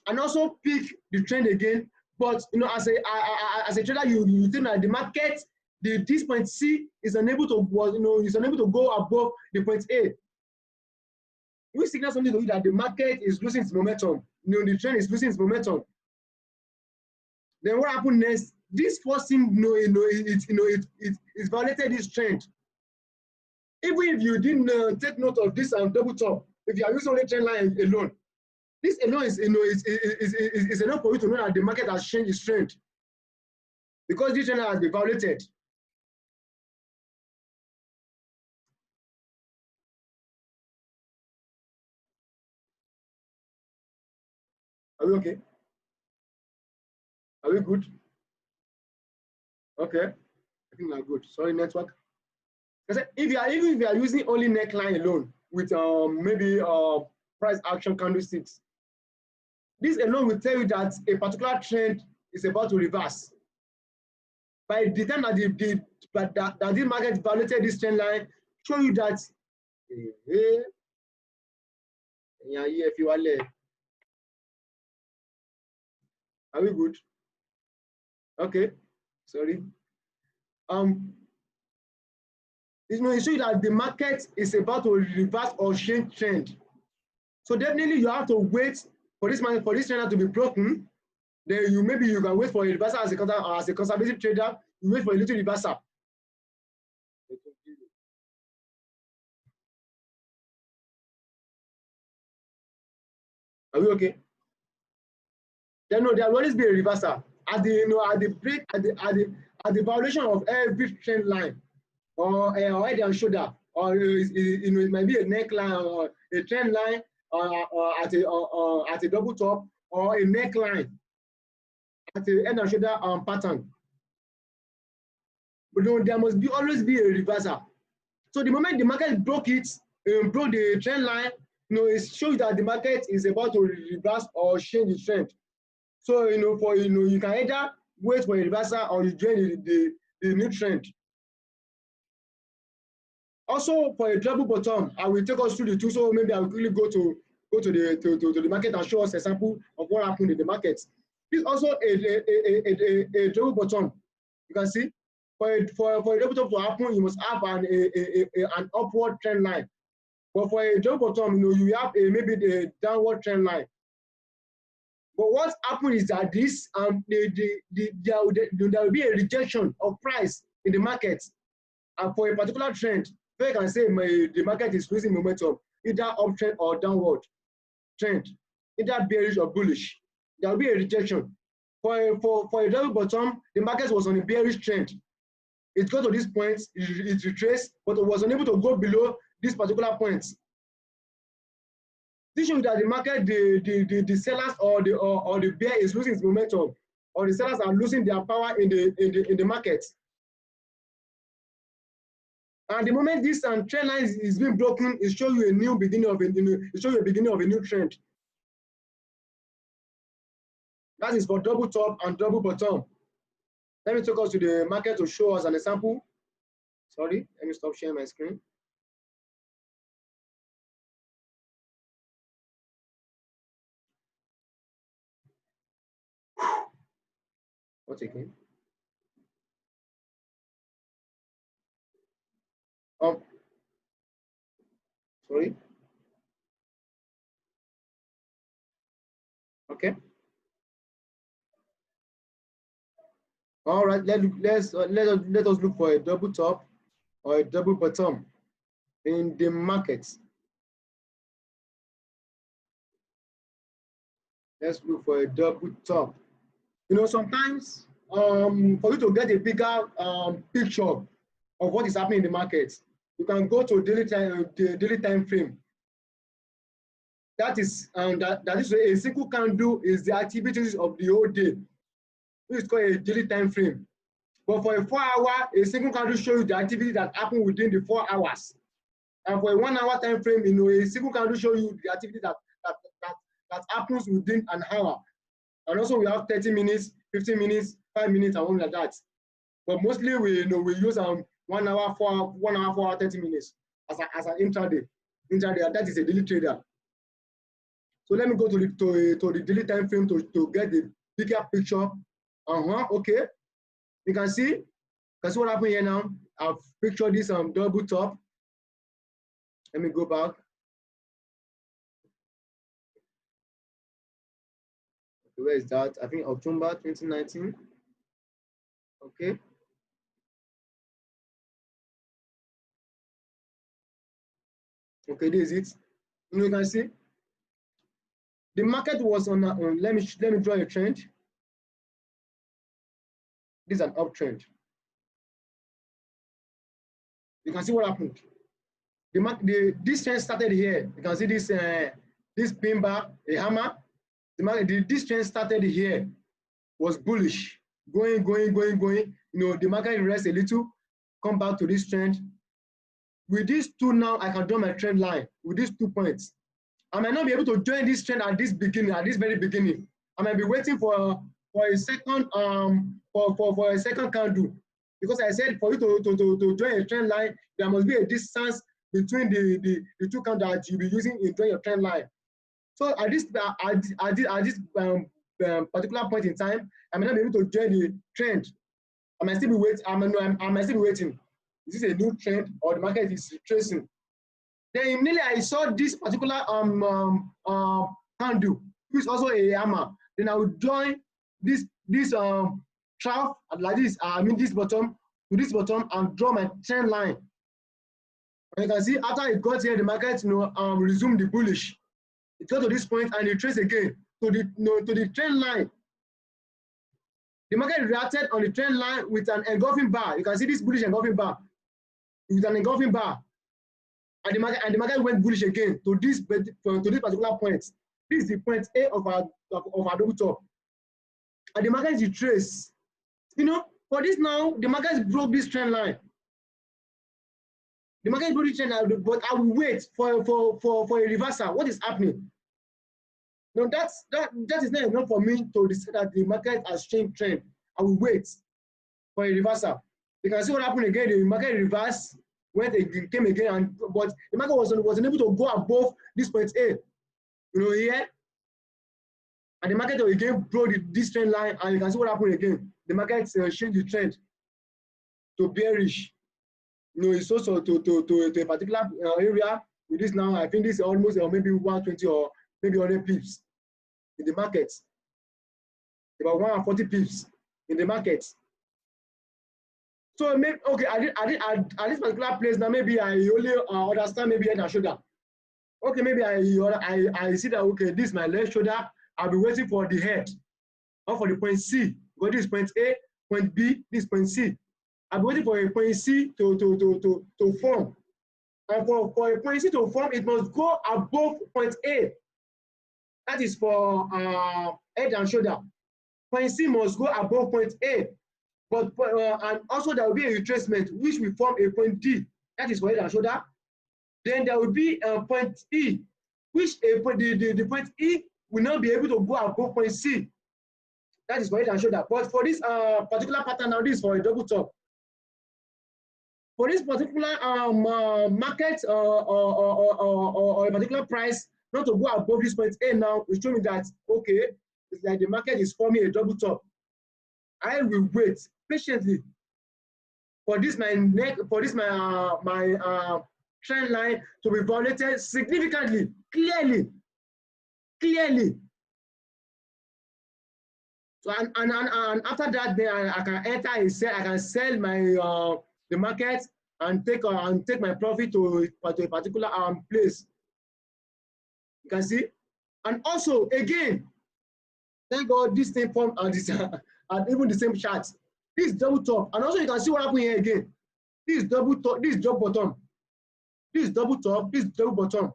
and also pick the trend again. But as a trader, you think that the market, this point C is unable to go above the point A. We signal something to you that the market is losing its momentum. The trend is losing its momentum. Then what happened next? This forcing, it violated this trend. Even if you didn't take note of this double top, if you are using only trend line alone, this alone is enough for you to know that the market has changed its trend, because this trend line has been violated. Are we okay? Are we good? Okay, I think we are good. Sorry, network. If you are using only neckline alone with maybe price action candlesticks, this alone will tell you that a particular trend is about to reverse. By the time that the market violated this trend line, show you that if you are we good? Okay, sorry. It shows that the market is about to reverse or change trend. So definitely you have to wait for this trend to be broken. Then maybe you can wait for a reversal as a conservative trader. You wait for a little reversal. Are we okay? Then there will always be a reversal at the violation of every trend line, or head and shoulder, or it might be a neckline or a trend line, or at a double top, or a neckline at a head and shoulder pattern. But there must always be a reversal. So the moment the market broke broke the trend line, it shows that the market is about to reverse or change the trend. So you can either wait for a reversal or you join the new trend. Also, for a double bottom, I will take us through the two. So maybe I will quickly go to the market and show us a sample of what happened in the market. This is also a double bottom. You can see for a double bottom to happen, you must have an upward trend line. But for a double bottom, you have maybe the downward trend line. But what happened is that this there will be a rejection of price in the market, and for a particular trend, so you can say the market is losing momentum, either uptrend or downward trend, either bearish or bullish. There will be a rejection. For a double bottom, the market was on a bearish trend. It got to this point, it retraced, but it was unable to go below this particular point. This shows that the market, the sellers or the bear is losing its momentum, or the sellers are losing their power in the market. And the moment this trend line is being broken, it shows you a new beginning of a new trend. That is for double top and double bottom. Let me take us to the market to show us an example. Sorry, let me stop sharing my screen. What again? Sorry. Okay. All right. Let us look for a double top or a double bottom in the market. Let's look for a double top. Sometimes for you to get a bigger picture of what is happening in the market, you can go to the daily time frame. That is a single candle is the activities of the whole day. This is called a daily time frame. But for a 4 hour, a single candle shows you the activity that happened within the 4 hours. And for a 1 hour time frame, a single candle shows you the activity that happens within an hour. And also we have 30 minutes, 15 minutes, 5 minutes, and all like that. But mostly we use 1 hour, 4 hour, 30 minutes as an intraday. That is a daily trader. So let me go to the daily time frame to get the bigger picture. Okay. You can see what happened here now. I've pictured this double top. Let me go back. Okay, where is that? I think October 2019. Okay. Okay, this is it. You can see the market was on. Let me draw a trend. This is an uptrend. You can see what happened. This trend started here. You can see this pin bar, a hammer. This trend started here, was bullish, going. The market rests a little, come back to this trend. With these two now, I can draw my trend line with these 2 points. I might not be able to join this trend at this very beginning. I might be waiting for a second for a second candle, because I said for you to join a trend line, there must be a distance between the two candles that you'll be using in drawing your trend line. So at this particular point in time, I may not be able to join the trend. I might still be waiting. I might still be waiting. Is this a new trend or the market is retracing? Then immediately I saw this particular candle, which is also a hammer. Then I would join this trough like this. This bottom to this bottom and draw my trend line. And you can see after it got here, the market resumed the bullish. It got to this point and it traced again to the trend line. The market reacted on the trend line with an engulfing bar. You can see this bullish engulfing bar with an engulfing bar, and the market went bullish again to this particular point. This is the point A of our double top, and the market is retraced. For this now, the market broke this trend line. The market broke this trend line, but I will wait for a reversal. What is happening? No, that is not enough for me to decide that the market has changed trend. I will wait for a reversal. You can see what happened again. The market reversed went again, came again, and but the market was unable to go above this point A. Here, and the market again broke this trend line, and you can see what happened again. The market changed the trend to bearish. It's also to a particular area. With this now, I think this is almost maybe 120 or maybe 100 pips in the market. About 140 pips in the market. So maybe okay, at this particular place now, maybe I only understand maybe head and shoulder. Okay, maybe I see that okay, this is my left shoulder. I'll be waiting for the head or for the point C. Because this is point A, point B, this is point C. I'll be waiting for a point C to form. And for a point C to form, it must go above point A. That is for head and shoulder. Point C must go above point A. But and also there will be a retracement which will form a point D. That is for head and shoulder. Then there will be a point E, which the point E will not be able to go above point C. That is for head and shoulder. But for this particular pattern now, this is for a double top. For this particular market or a particular price, not to go above this point A now, it's showing that okay, it's like the market is forming a double top. I will wait patiently for this my trend line to be violated significantly, clearly. So and after that, then I can enter and sell. I can sell my the market and take my profit to a particular place. You can see, and also again, thank God this thing formed and this and even the same chart. This double top, and also you can see what happened here again. This double top, this double bottom, this double top, this double bottom.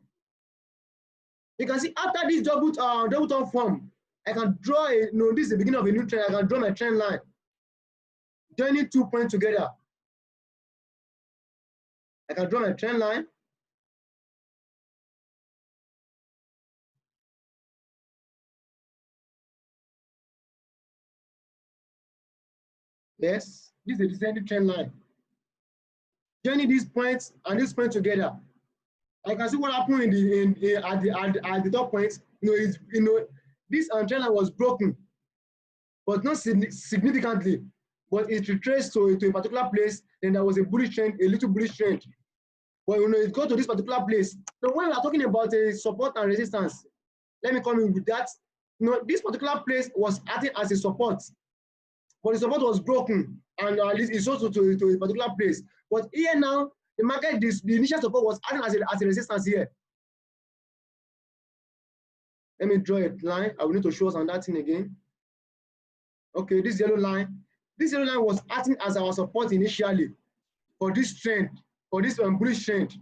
You can see after this double top form, I can draw this is the beginning of a new trend. I can draw my trend line, joining 2 points together. I can draw my trend line. Yes, this is a descending trend line. Joining these points and this point together. I can see what happened at the top points. This trend line was broken, but not significantly. But it retraced to a particular place. Then there was a bullish trend, a little bullish trend. But it got to this particular place. So when we are talking about a support and resistance, let me come in with that. This particular place was acting as a support, but the support was broken, and it's also to a particular place. But here now, the market, the initial support was acting as a resistance here. Let me draw a line. I will need to show us on that thing again. Okay, this yellow line. This yellow line was acting as our support initially for this trend, for this bullish trend.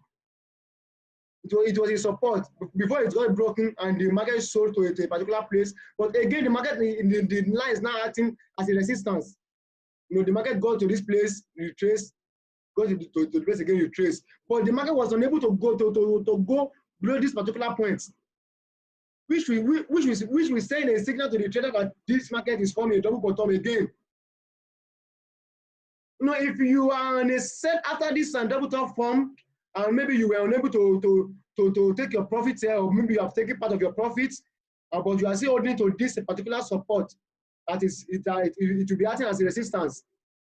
It was a support before it got broken and the market sold to a particular place. But again, the market, the line is now acting as a resistance. The market got to this place, retrace, go to the place again, retrace. But the market was unable to go go below this particular point, which we send a signal to the trader that this market is forming a double bottom again. If you are on a set after this double top form, and maybe you were unable to take your profits here, or maybe you have taken part of your profits, but you are still holding to this particular support, that is, it will be acting as a resistance.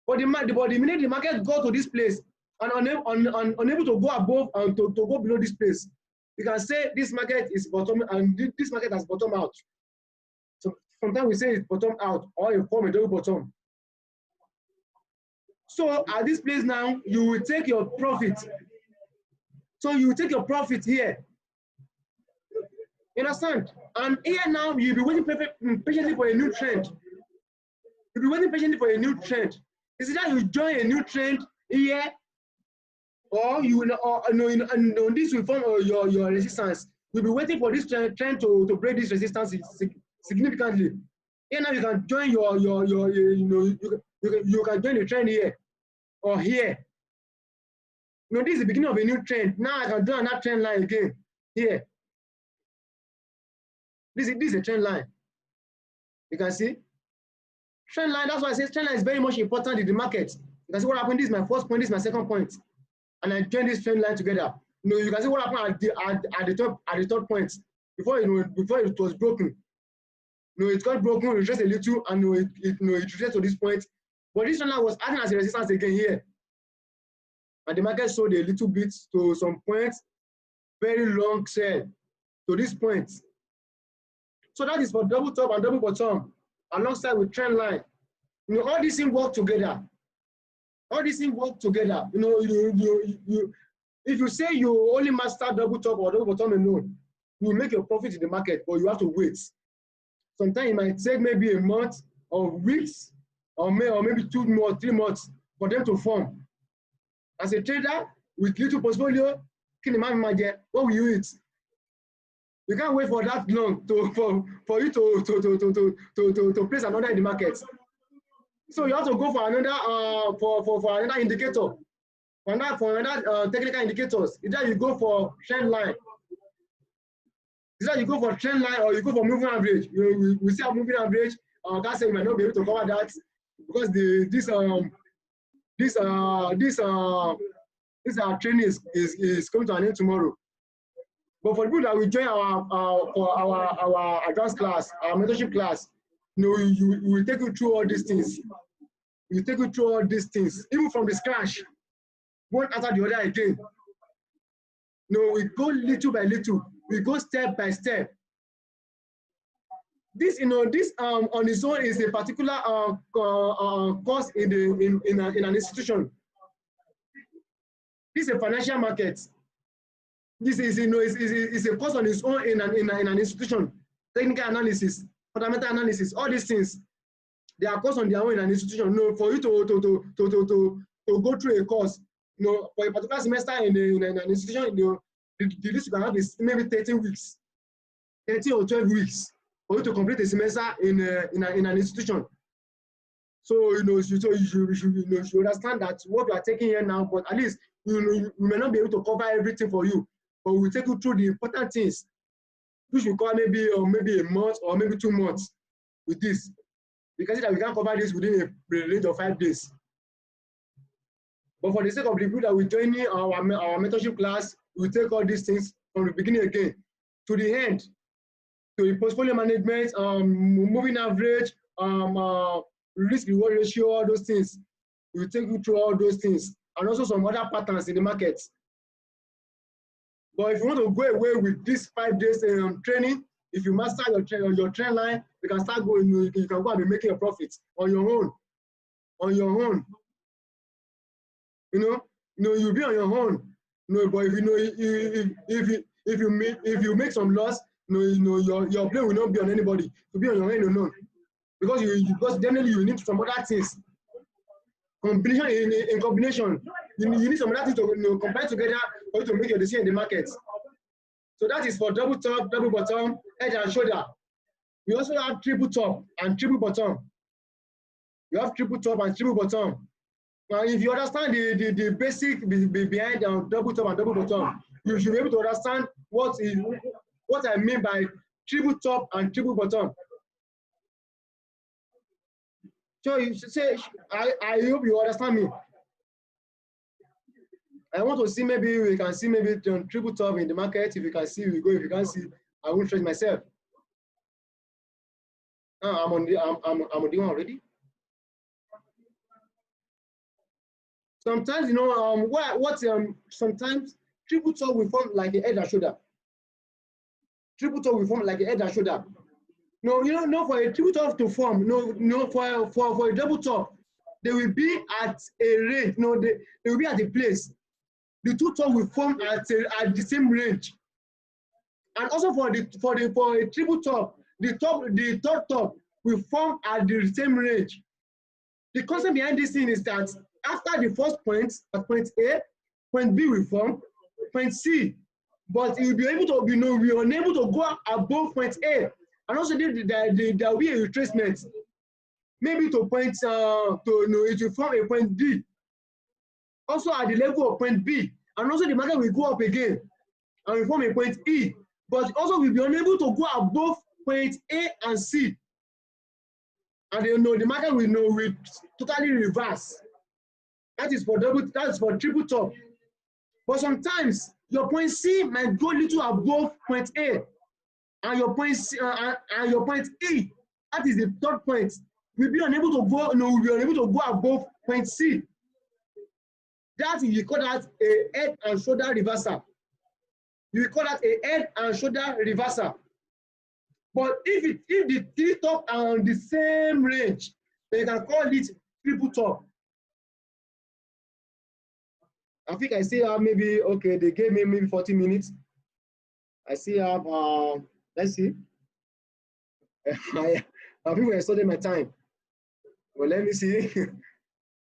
But the minute the market go to this place and unable to go above and to go below this place, you can say this market is bottom and this market has bottomed out. So sometimes we say it's bottom out or you form a double bottom. So at this place now, you will take your profit. So you will take your profit here. You understand? And here now, you'll be waiting patiently for a new trend. You'll be waiting patiently for a new trend. Is it that you join a new trend here, or you will, this will form your resistance. You'll be waiting for this trend to break this resistance significantly. Here now you can join you can join the trend here or here. This is the beginning of a new trend. Now I can draw another trend line again here. This is a trend line. You can see trend line. That's why I say trend line is very much important in the market. You can see what happened. This is my first point. This is my second point. and I join this trend line together. You can see what happened at the third point before it was broken. It got broken, retraced a little, and it retraced to this point. But this trend line was acting as a resistance again here, and the market sold a little bit to some points, very long sell to this point. So that is for double top and double bottom, alongside with trend line. All these things work together. All these things work together. If you say you only master double top or double bottom alone, you will make your profit in the market, but you have to wait. Sometimes it might take maybe a month or weeks, or maybe 2 or 3 months for them to form. As a trader with little portfolio, what will you eat? You can't wait for that long for you to place another in the market. So you have to go for another for another indicator, for another technical indicators. Either you go for trend line, either you go for trend line, or you go for moving average. We see a moving average. Can't say we might not be able to cover that because this training is coming to an end tomorrow. But for the people that will join our advanced class, our mentorship class, we will take you through all these things. We take you through all these things, even from the scratch, one after the other again. We go little by little. We go step by step. This, this on its own is a particular course in an institution. This is a financial market. This is is a course on its own in an institution. Technical analysis, fundamental analysis, all these things, they are course on their own in an institution. For you to go through a course, for a particular semester in an institution, the least you can have is maybe 13 weeks, 13 or 12 weeks for you to complete a semester in an institution. So you should understand that what you are taking here now, but at least we may not be able to cover everything for you, but we will take you through the important things, which we call maybe a month or maybe 2 months with this. You can see that we can cover this within a range of 5 days. But for the sake of the people that will join in our mentorship class, we take all these things from the beginning again to the end, to the portfolio management, moving average, risk reward ratio, all those things. We will take you through all those things, and also some other patterns in the market. But if you want to go away with this 5 days training, if you master your trend line, you can start going. You can go and be making a profit on your own. On your own. You'll be on your own. But if you make some loss, your blame will not be on anybody. You'll be on your own alone. Because definitely you need some other things. Combination in combination. You need some other things to combine together for you to make your decision in the market. So that is for double top, double bottom, head and shoulder. We also have triple top and triple bottom. You have triple top and triple bottom. Now, if you understand the basic behind double top and double bottom, you should be able to understand what I mean by triple top and triple bottom. So you should say, I hope you understand me. I want to see, maybe we can see maybe triple top in the market. If you can see, we go. If you can't see, I won't trade myself. I'm on the one already. Sometimes, sometimes triple top will form like a head and shoulder. Triple top will form like a head and shoulder. No, for a triple top to form, for a double top, they will be at a range. They will be at a place. The two top will form at the same range. And also for a triple top, the third top will form at the same range. The concept behind this thing is that after the first point, at point A, point B will form, point C, but it will be able to be unable to go above point A. And also there will be a retracement, maybe to point it will form a point D. Also at the level of point B, and also the market will go up again and will form a point E, but also will be unable to go above point A and C. And the market will totally reverse. That is for triple top. But sometimes your point C might go little above point A, and your point C, and your point E, that is the third point, will be unable to go. No, will be unable to go above point C. That you call that a head and shoulder reversal. You call that a head and shoulder reversal. But if the three top are on the same range, then you can call it triple top. I think I still have maybe, okay, they gave me maybe 40 minutes. I still have, let's see. I think we extended my time. Well, let me see.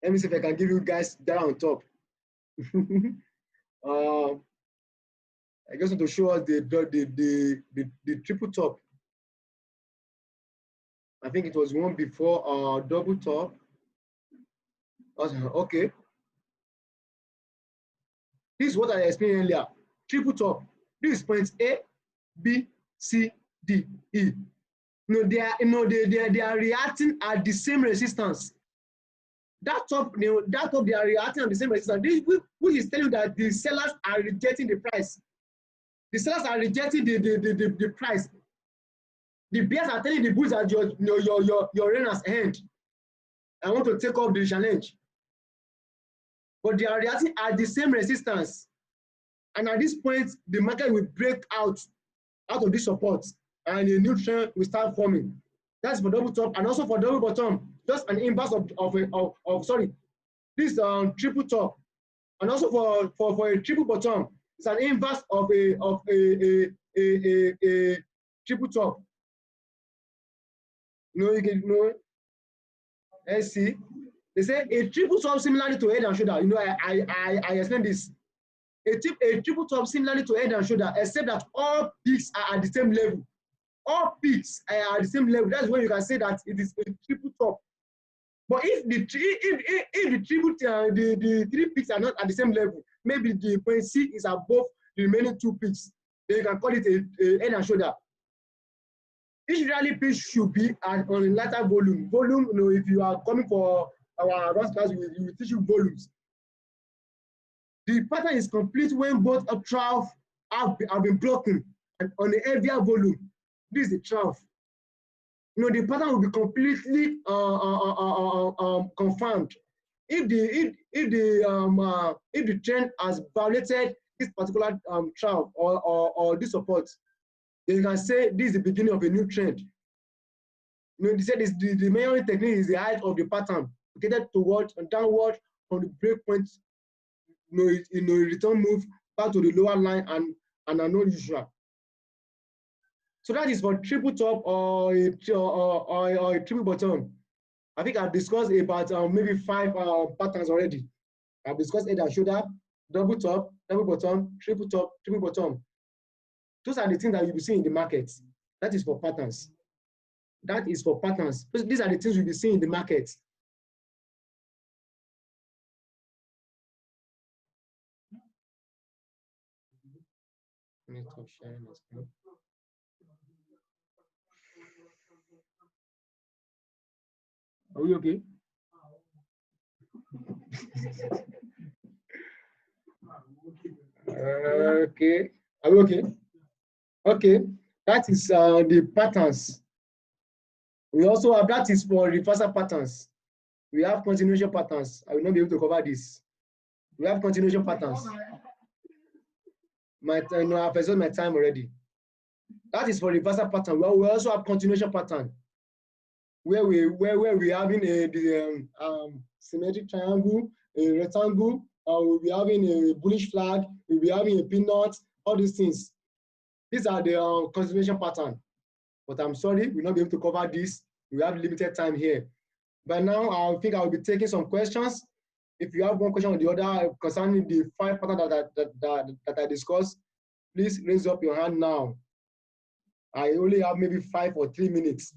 Let me see if I can give you guys that on top. I just want to show us the triple top. I think it was one before double top. Okay. This is what I explained earlier. Triple top. This is points A, B, C, D, E. They are reacting at the same resistance. That top they are reacting at the same resistance. This, which is telling you that the sellers are rejecting the price. The sellers are rejecting the price. The bears are telling the bulls that your runner's end. I want to take off the challenge. But they are reacting at the same resistance. And at this point, the market will break out of this support and a new trend will start forming. That's for double top, and also for double bottom, just an inverse of sorry, this triple top, and also for a triple bottom, it's an inverse of a triple top. You can let's see. They say a triple top similarly to head and shoulder. I explained this. A triple top similarly to head and shoulder, except that all peaks are at the same level. All peaks are at the same level. That's when you can say that it is a triple top. But if the three peaks are not at the same level, maybe the point C is above the remaining two peaks, then you can call it a head and shoulder. Each rally pitch should be on a lighter volume. Volume, if you are coming for our advanced class, we will teach you volumes. The pattern is complete when both a trough have been broken and on a heavier volume. This is the trough. The pattern will be completely confirmed if the trend has violated this particular trough or this support. Then you can say this is the beginning of a new trend. They said the measuring technique is the height of the pattern located towards and downward from the break point. Return move back to the lower line and are not usual. So that is for triple top or a triple bottom. I think I've discussed about maybe 5 patterns already. I've discussed head and shoulder, double top, double bottom, triple top, triple bottom. Those are the things that you'll be seeing in the market. That is for patterns. That is for patterns. These are the things you'll be seeing in the market. Let me stop sharing my screen. Are we okay? Okay. Are we okay? Okay. That is the patterns. We also have, that is for reversal patterns. We have continuation patterns. I will not be able to cover this. We have continuation patterns. I've exhausted my time already. That is for reversal pattern. Well, we also have continuation pattern, where we having the symmetric triangle, a rectangle, we'll be having a bullish flag, we'll be having a peanut, all these things. These are the continuation pattern. But I'm sorry, we'll not be able to cover this. We have limited time here. But now I think I'll be taking some questions. If you have one question or the other concerning the 5 patterns that I discussed, please raise up your hand now. I only have maybe 5 or 3 minutes.